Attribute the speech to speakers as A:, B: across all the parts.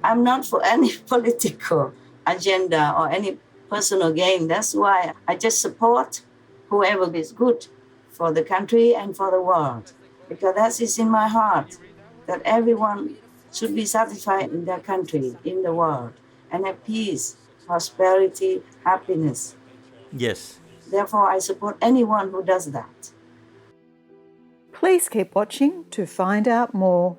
A: I'm not for any political agenda or any personal gain. That's why I just support whoever is good for the country and for the world, because that is in my heart, that everyone should be satisfied in their country, in the world, and have peace, prosperity, happiness.
B: Yes.
A: Therefore, I support anyone who does that.
C: Please keep watching to find out more.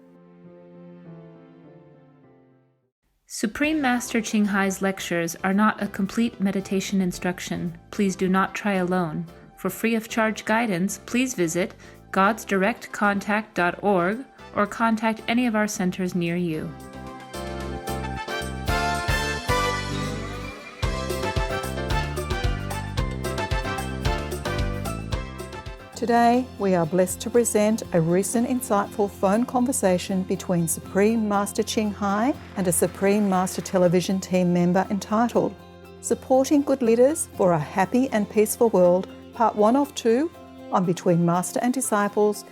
D: Supreme Master Ching Hai's lectures are not a complete meditation instruction. Please do not try alone. For free of charge guidance, please visit godsdirectcontact.org or contact any of our centers near you.
C: Today, we are blessed to present a recent insightful phone conversation between Supreme Master Ching Hai and a Supreme Master Television team member entitled Supporting Good Leaders for a Happy and Peaceful World, Part 1 of 2 on Between Master and Disciples,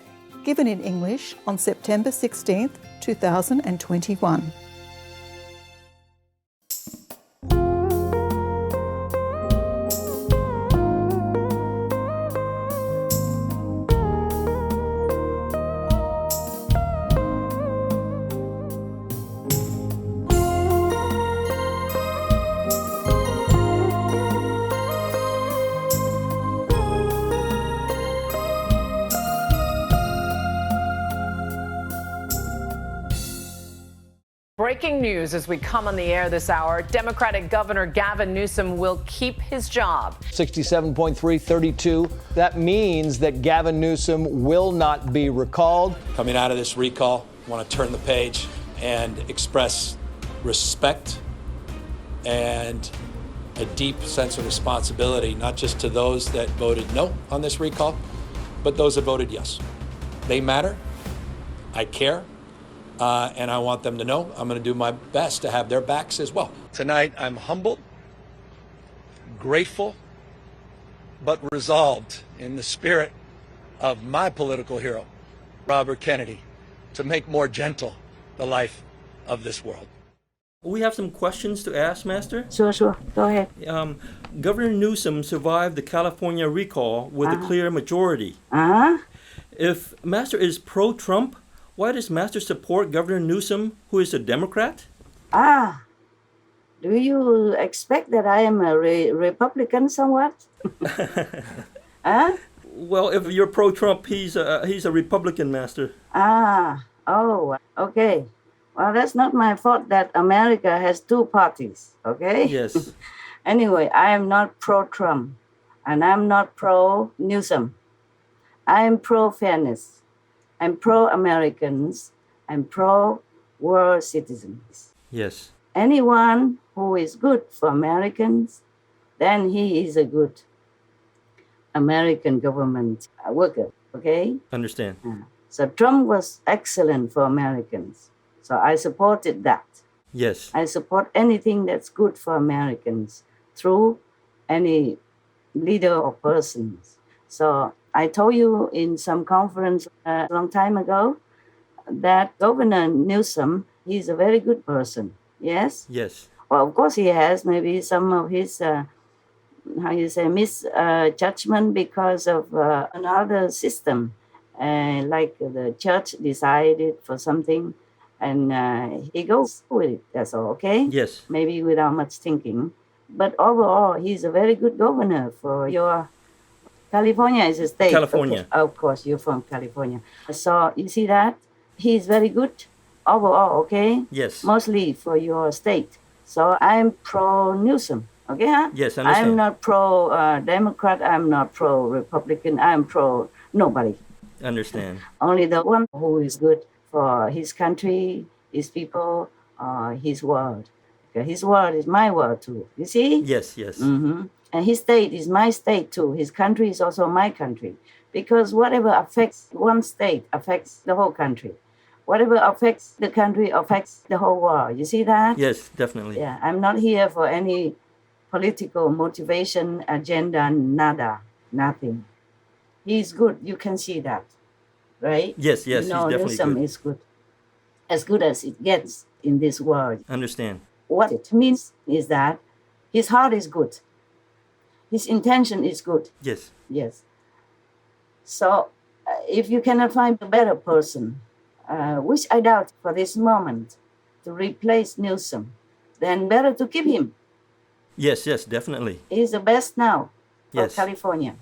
C: given in English on September 16th, 2021.
E: Breaking news as we come on the air this hour. Democratic Governor Gavin Newsom will keep his job.
F: 67.332. That means that Gavin Newsom will not be recalled.
G: Coming out of this recall, I want to turn the page and express respect and a deep sense of responsibility, not just to those that voted no on this recall, but those that voted yes. They matter. I care. And I want them to know I'm going to do my best to have their backs as well. Tonight, I'm humbled, grateful, but resolved in the spirit of my political hero, Robert Kennedy, to make more gentle the life of this world.
B: We have some questions to ask, Master.
A: Sure. Go ahead.
B: Governor Newsom survived the California recall with a clear majority. If Master is pro-Trump, why does Master support Governor Newsom, who is a Democrat?
A: Do you expect that I am a Republican somewhat?
B: Well, if you're pro-Trump, he's a Republican, Master.
A: Okay. Well, that's not my fault that America has two parties, okay?
B: Yes.
A: Anyway, I am not pro-Trump, and I'm not pro-Newsom. I am pro-fairness. I'm pro-Americans. I'm pro-world citizens.
B: Yes.
A: Anyone who is good for Americans, then he is a good American government worker, okay?
B: Understand.
A: So Trump was excellent for Americans. So I supported that.
B: Yes.
A: I support anything that's good for Americans through any leader or persons. So I told you in some conference a long time ago that Governor Newsom, he's a very good person. Yes?
B: Yes.
A: Well, of course he has maybe some of his, misjudgment because of another system. Like the church decided for something and he goes with it. That's all, okay?
B: Yes.
A: Maybe without much thinking. But overall, he's a very good governor for your... California is a state.
B: California.
A: Okay. Of course, you're from California. So you see that? He's very good overall, okay?
B: Yes.
A: Mostly for your state. So I'm pro-Newsom, okay?
B: Yes, I understand.
A: I'm not pro-Democrat. I'm not pro-Republican. I'm pro-nobody.
B: Understand.
A: Only the one who is good for his country, his people, his world. Okay? His world is my world too. You see?
B: Yes, yes.
A: Mm-hmm. And his state is my state too. His country is also my country. Because whatever affects one state affects the whole country. Whatever affects the country affects the whole world. You see that?
B: Yes, definitely.
A: Yeah, I'm not here for any political motivation, agenda, nada, nothing. He's good. You can see that, right?
B: Yes, he's definitely
A: Newsom
B: good.
A: is good. As good as it gets. in this world.
B: Understand.
A: What it means is that his heart is good. His intention is good.
B: Yes.
A: Yes. So if you cannot find a better person, which I doubt for this moment, to replace Newsom, then better to keep him.
B: Yes, definitely.
A: He's the best now for
B: Yes.
A: California.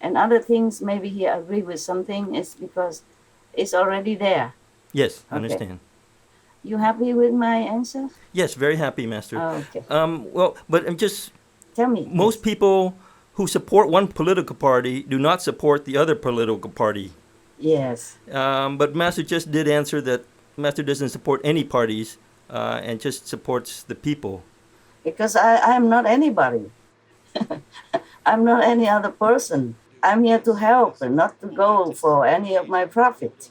A: And other things, maybe he agree with something, is because it's already there.
B: Yes,
A: Okay.
B: understand.
A: You happy with my answer?
B: Yes, very happy, Master.
A: Okay.
B: Well, but I'm just,
A: Tell me.
B: most people who support one political party do not support the other political party.
A: Yes.
B: But Master just did answer that Master doesn't support any parties and just supports the people.
A: Because I'm not anybody. I'm not any other person. I'm here to help and not to go for any of my profit.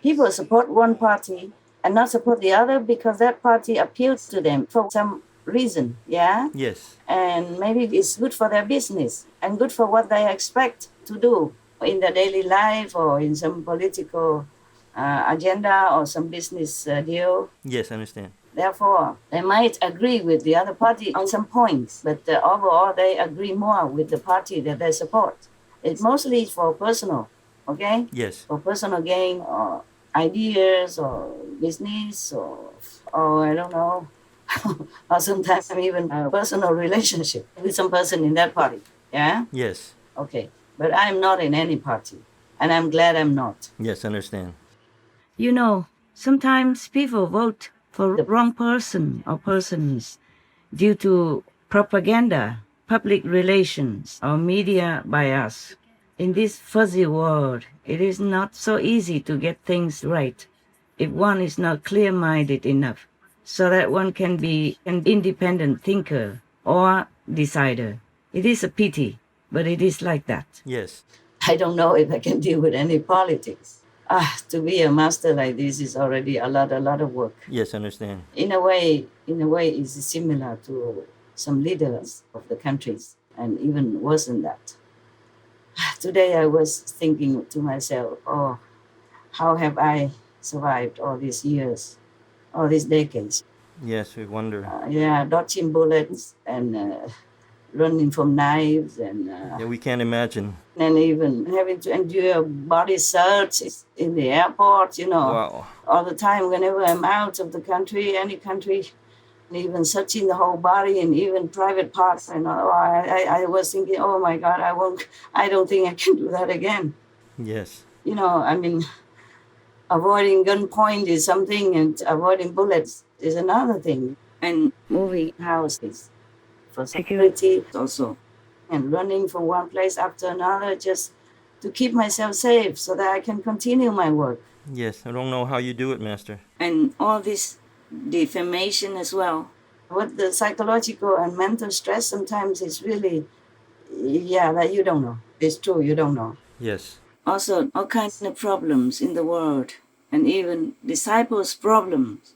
A: People support one party and not support the other because that party appeals to them for some reason, yeah?
B: Yes.
A: And maybe it's good for their business and good for what they expect to do in their daily life or in some political agenda or some business deal.
B: Yes, I understand.
A: Therefore, they might agree with the other party on some points, but overall they agree more with the party that they support. It's mostly for personal, okay?
B: Yes.
A: For personal gain or ideas or business or I don't know, or sometimes even a personal relationship with some person in that party, yeah?
B: Yes.
A: Okay, but I'm not in any party, and I'm glad I'm not.
B: Yes, I understand.
A: You know, sometimes people vote for the wrong person or persons due to propaganda, public relations, or media bias. In this fuzzy world, it is not so easy to get things right if one is not clear-minded enough so that one can be an independent thinker or decider. It is a pity, but it is like that.
B: Yes.
A: I don't know if I can deal with any politics. To be a master like this is already a lot of work.
B: Yes, I understand.
A: In a way, it's similar to some leaders of the countries, and even worse than that. Today I was thinking to myself, how have I survived all these years, all these decades?
B: Yes, we wonder.
A: Dodging bullets and running from knives and
B: Yeah, we can't imagine.
A: and even having to endure body search in the airport,
B: Wow.
A: all the time whenever I'm out of the country, any country, and even searching the whole body and even private parts. And I was thinking, oh my God, I don't think I can do that again.
B: Yes.
A: I mean, avoiding gunpoint is something and avoiding bullets is another thing. And moving houses for security also. And running from one place after another just to keep myself safe so that I can continue my work.
B: Yes, I don't know how you do it, Master.
A: And all this defamation as well. What the psychological and mental stress sometimes is really, that you don't know. It's true, you don't know.
B: Yes.
A: Also, all kinds of problems in the world, and even disciples' problems,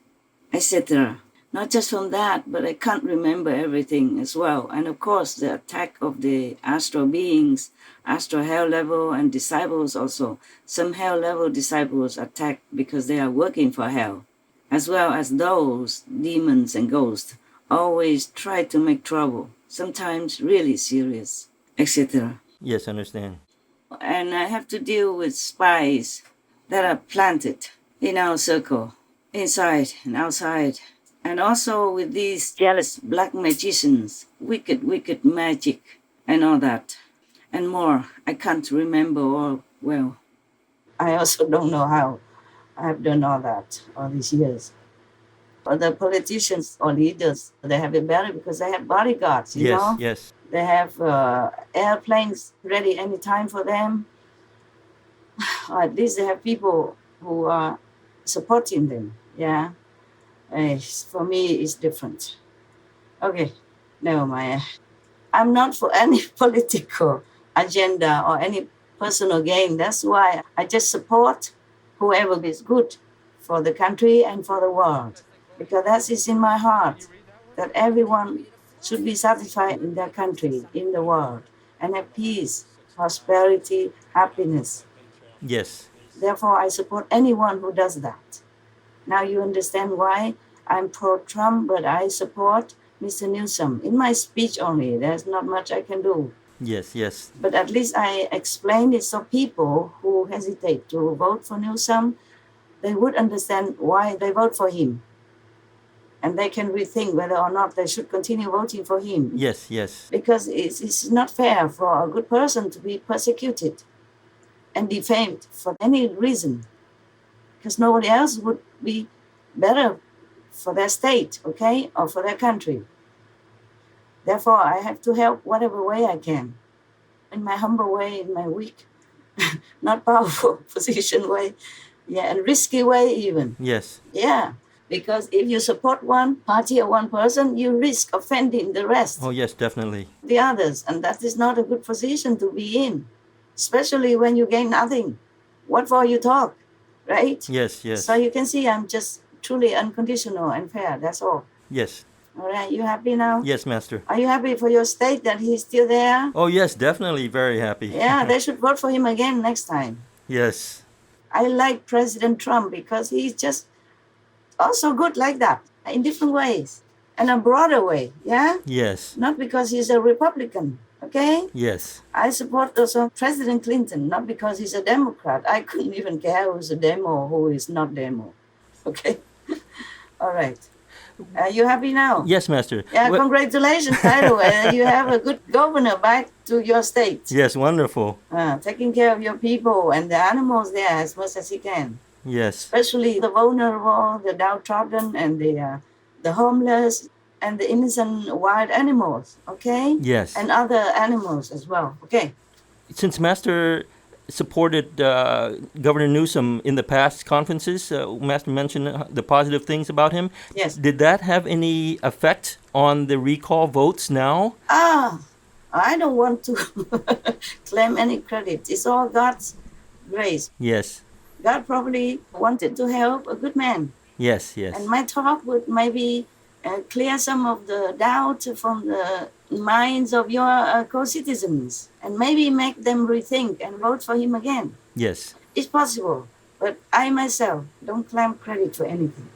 A: etc. Not just from that, but I can't remember everything as well. And of course, the attack of the astral beings, astral hell level, and disciples also. Some hell level disciples attacked because they are working for hell, as well as those demons and ghosts always try to make trouble, sometimes really serious, etc.
B: Yes, I understand.
A: And I have to deal with spies that are planted in our circle, inside and outside. And also with these jealous black magicians, wicked magic, and all that, and more. I can't remember all well. I also don't know how I've done all that all these years. But the politicians or leaders, they have it better because they have bodyguards, you know?
B: Yes.
A: They have airplanes ready anytime for them. Or at least they have people who are supporting them, yeah? For me, it's different. Okay, never mind. I'm not for any political agenda or any personal gain. That's why I just support whoever is good for the country and for the world. Because that is in my heart, that everyone should be satisfied in their country, in the world, and have peace, prosperity, happiness.
B: Yes.
A: Therefore, I support anyone who does that. Now you understand why I'm pro-Trump, but I support Mr. Newsom. In my speech only, there's not much I can do.
B: Yes, yes.
A: But at least I explained it so people who hesitate to vote for Newsom, they would understand why they vote for him. And they can rethink whether or not they should continue voting for him.
B: Yes, yes.
A: Because it's not fair for a good person to be persecuted and defamed for any reason. Because nobody else would be better for their state, okay, or for their country. Therefore, I have to help whatever way I can. In my humble way, in my weak, not powerful position way. Yeah, and risky way even.
B: Yes.
A: Yeah, because if you support one party or one person, you risk offending the rest.
B: Oh, yes, definitely.
A: The others, and that is not a good position to be in, especially when you gain nothing. What for you talk, right?
B: Yes, yes.
A: So you can see I'm just truly unconditional and fair, that's all.
B: Yes.
A: All right, you happy now?
B: Yes, Master.
A: Are you happy for your state that he's still there?
B: Oh, yes, definitely very happy.
A: Yeah, they should vote for him again next time.
B: Yes.
A: I like President Trump because he's just also good like that in different ways and a broader way, yeah?
B: Yes.
A: Not because he's a Republican, okay?
B: Yes.
A: I support also President Clinton, not because he's a Democrat. I couldn't even care who's a demo or who is not demo, okay? All right. Are you happy now?
B: Yes, Master.
A: Yeah, congratulations, by the way. You have a good governor back to your state.
B: Yes, wonderful.
A: Taking care of your people and the animals there as much as he can.
B: Yes.
A: Especially the vulnerable, the downtrodden, and the homeless, and the innocent wild animals, okay?
B: Yes.
A: And other animals as well, okay?
B: Since Master supported Governor Newsom in the past conferences, Master mentioned the positive things about him.
A: Yes.
B: Did that have any effect on the recall votes now?
A: I don't want to claim any credit. It's all God's grace.
B: Yes.
A: God probably wanted to help a good man.
B: Yes, yes.
A: And my talk would maybe clear some of the doubt from the minds of your co-citizens and maybe make them rethink and vote for him again.
B: Yes.
A: It's possible, but I myself don't claim credit for anything.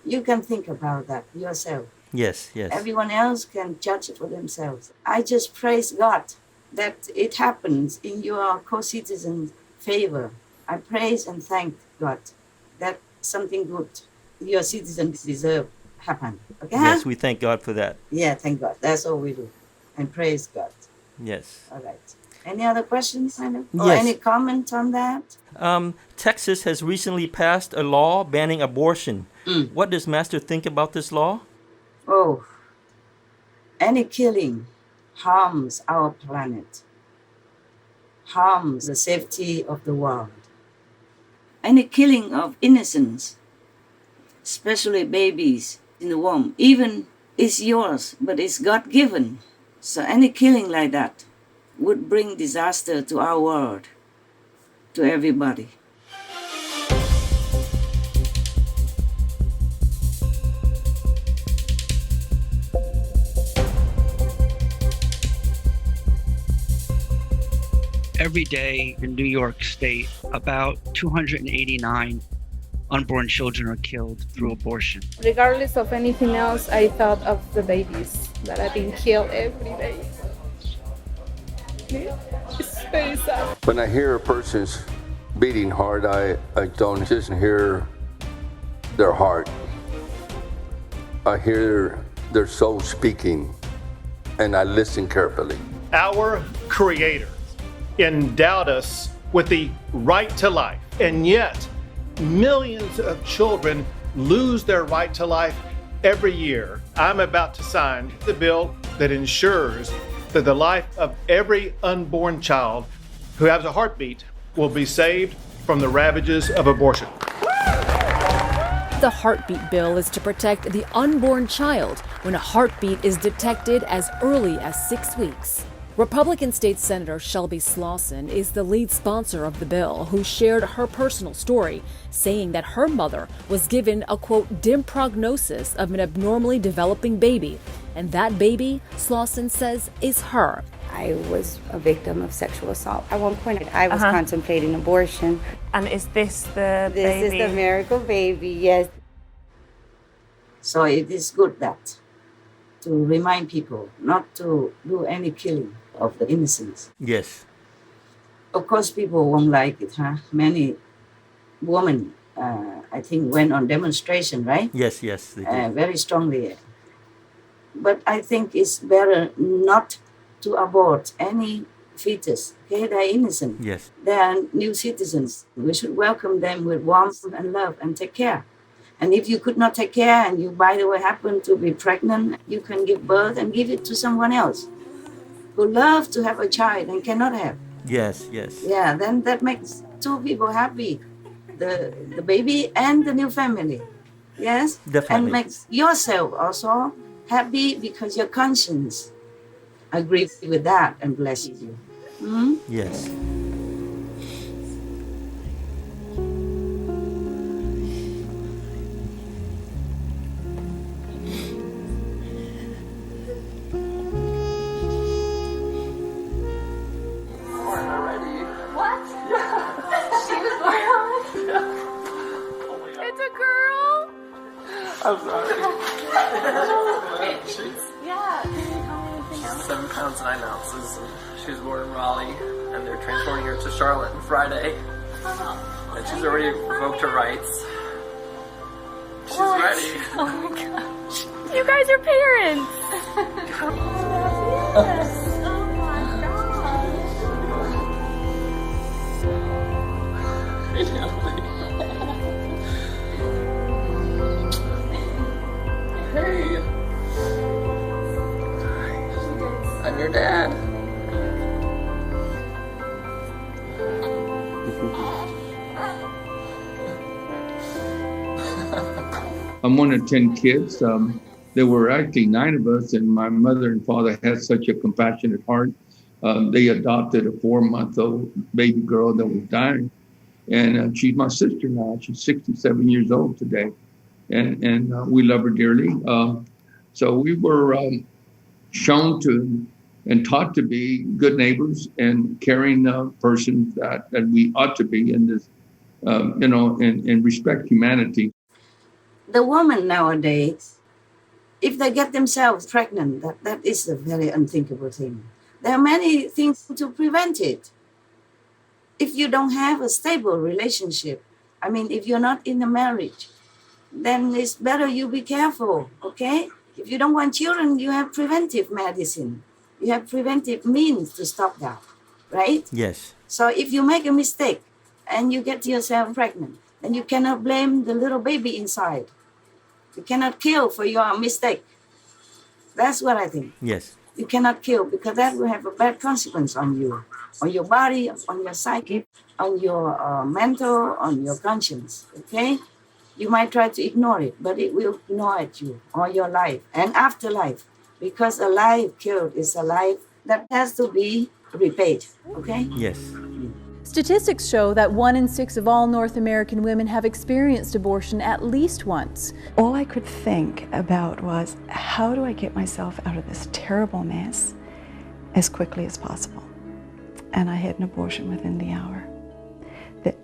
A: You can think about that yourself.
B: Yes, yes.
A: Everyone else can judge it for themselves. I just praise God that it happens in your co-citizens' favor. I praise and thank God that something good your citizens deserve happen. Okay?
B: Yes, we thank God for that.
A: Yeah, thank God. That's all we do. And praise God.
B: Yes.
A: All right. Any other questions, Simon? Or
B: Yes.
A: any comment on that?
B: Texas has recently passed a law banning abortion. What does Master think about this law?
A: Oh, any killing harms our planet, harms the safety of the world. Any killing of innocents, especially babies in the womb, even is yours, but it's God-given. So any killing like that would bring disaster to our world, to everybody.
H: Every day in New York State, about 289 unborn children are killed through abortion.
I: Regardless of anything else, I thought of the babies that are being killed every day. It's very sad.
J: When I hear a person's beating hard, I don't just hear their heart. I hear their soul speaking, and I listen carefully.
K: Our Creator endowed us with the right to life, and yet millions of children lose their right to life every year. I'm about to sign the bill that ensures that the life of every unborn child who has a heartbeat will be saved from the ravages of abortion.
L: The Heartbeat Bill is to protect the unborn child when a heartbeat is detected as early as 6 weeks. Republican State Senator Shelby Slawson is the lead sponsor of the bill, who shared her personal story, saying that her mother was given a, quote, dim prognosis of an abnormally developing baby. And that baby, Slawson says, is her.
M: I was a victim of sexual assault. At one point, I was contemplating abortion.
N: And is this the baby?
M: This is the miracle baby, yes.
A: So it is good that to remind people not to do any killing of the innocents.
B: Yes.
A: Of course, people won't like it, huh? Many women, I think, went on demonstration, right?
B: Yes, yes. They did.
A: Very strongly. But I think it's better not to abort any fetus. Okay, they're innocent.
B: Yes.
A: They are new citizens. We should welcome them with warmth and love and take care. And if you could not take care and you, by the way, happen to be pregnant, you can give birth and give it to someone else who loves to have a child and cannot have.
B: Yes, yes.
A: Yeah, then that makes two people happy, the baby and the new family. Yes?
B: Definitely.
A: And makes yourself also happy because your conscience agrees with that and blesses you. Hmm?
B: Yes.
I: It's a girl?
N: I'm sorry.
I: Yeah, can you tell me anything else?
N: 7 pounds 9 ounces. She was born in Raleigh, and they're transporting her to Charlotte on Friday. And she's already revoked her rights. She's ready.
I: Oh my gosh. You guys are parents. Yes. Oh my
N: Hey. I'm your dad.
O: I'm one of 10 kids. There were actually 9 of us, and my mother and father had such a compassionate heart. They adopted a 4-month-old baby girl that was dying. And she's my sister now. She's 67 years old today. And we love her dearly. So we were shown to and taught to be good neighbors and caring persons that we ought to be in this, and respect humanity.
A: The woman nowadays, if they get themselves pregnant, that is a very unthinkable thing. There are many things to prevent it. If you don't have a stable relationship, I mean, if you're not in a marriage, then it's better you be careful, okay? If you don't want children, you have preventive medicine. You have preventive means to stop that, right?
B: Yes.
A: So if you make a mistake and you get yourself pregnant, then you cannot blame the little baby inside. You cannot kill for your mistake. That's what I think.
B: Yes.
A: You cannot kill because that will have a bad consequence on you, on your body, on your psyche, on your mental, on your conscience, okay? You might try to ignore it, but it will gnaw at you all your life and afterlife, because a life killed is a life that has to be repaid, okay?
B: Yes.
P: Statistics show that 1 in 6 of all North American women have experienced abortion at least once.
C: All I could think about was, how do I get myself out of this terrible mess as quickly as possible? And I had an abortion within the hour.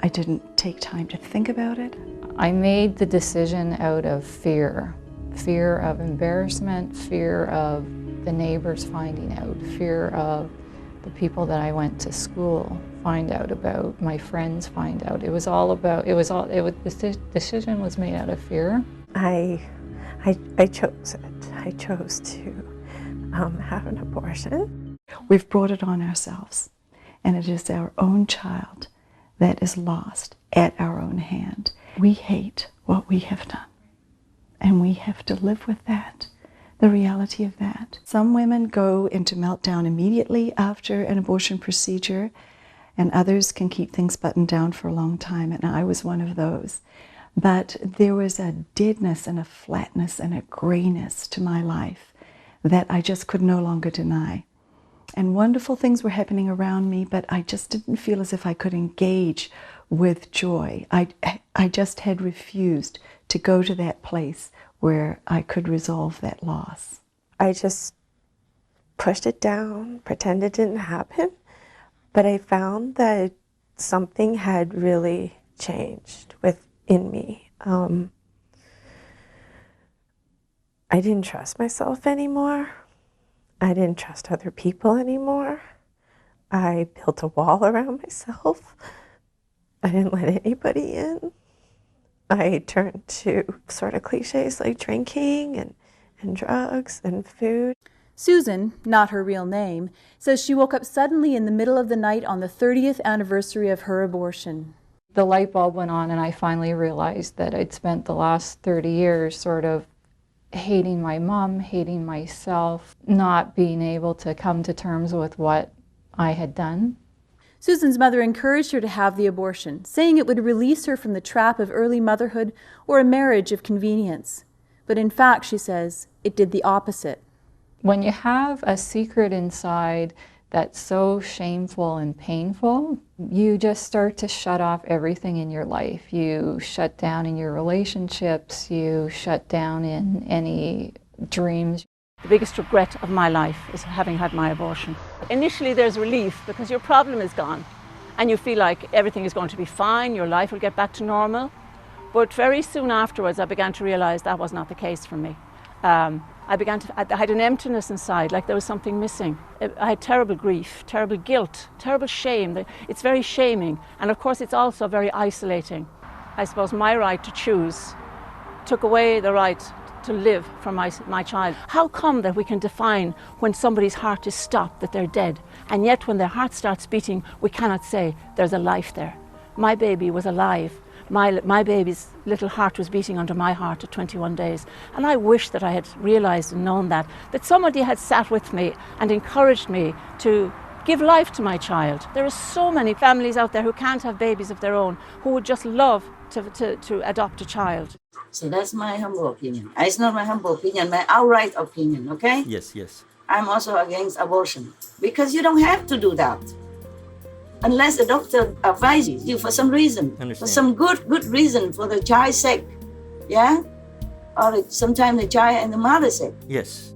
C: I didn't take time to think about it.
Q: I made the decision out of fear. Fear of embarrassment, fear of the neighbors finding out, fear of the people that I went to school find out about, my friends find out. The decision was made out of fear.
R: I chose it. I chose to have an abortion.
C: We've brought it on ourselves, and it is our own child that is lost at our own hand. We hate what we have done, and we have to live with that, the reality of that. Some women go into meltdown immediately after an abortion procedure, and others can keep things buttoned down for a long time, and I was one of those. But there was a deadness and a flatness and a grayness to my life that I just could no longer deny. And wonderful things were happening around me, but I just didn't feel as if I could engage with joy. I just had refused to go to that place where I could resolve that loss.
R: I just pushed it down, pretended it didn't happen, but I found that something had really changed within me. I didn't trust myself anymore. I didn't trust other people anymore. I built a wall around myself. I didn't let anybody in. I turned to sort of cliches like drinking and drugs and food.
P: Susan, not her real name, says she woke up suddenly in the middle of the night on the 30th anniversary of her abortion.
Q: The light bulb went on and I finally realized that I'd spent the last 30 years sort of hating my mom, hating myself, not being able to come to terms with what I had done.
P: Susan's mother encouraged her to have the abortion, saying it would release her from the trap of early motherhood or a marriage of convenience. But in fact, she says, it did the opposite.
Q: When you have a secret inside that's so shameful and painful, you just start to shut off everything in your life. You shut down in your relationships, you shut down in any dreams.
S: The biggest regret of my life is having had my abortion. Initially there's relief because your problem is gone and you feel like everything is going to be fine, your life will get back to normal. But very soon afterwards I began to realize that was not the case for me. I had an emptiness inside, like there was something missing. I had terrible grief, terrible guilt, terrible shame. It's very shaming, and of course it's also very isolating. I suppose my right to choose took away the right to live for my child. How come that we can define when somebody's heart is stopped, that they're dead, and yet when their heart starts beating, we cannot say there's a life there? My baby was alive. My baby's little heart was beating under my heart at 21 days. And I wish that I had realized and known that somebody had sat with me and encouraged me to give life to my child. There are so many families out there who can't have babies of their own, who would just love to adopt a child.
A: So that's my humble opinion. It's not my humble opinion, my outright opinion, okay?
B: Yes, yes.
A: I'm also against abortion because you don't have to do that. Unless the doctor advises you for some reason, for some good reason, for the child's sake, yeah? Or sometimes the child and the mother's sake.
B: Yes.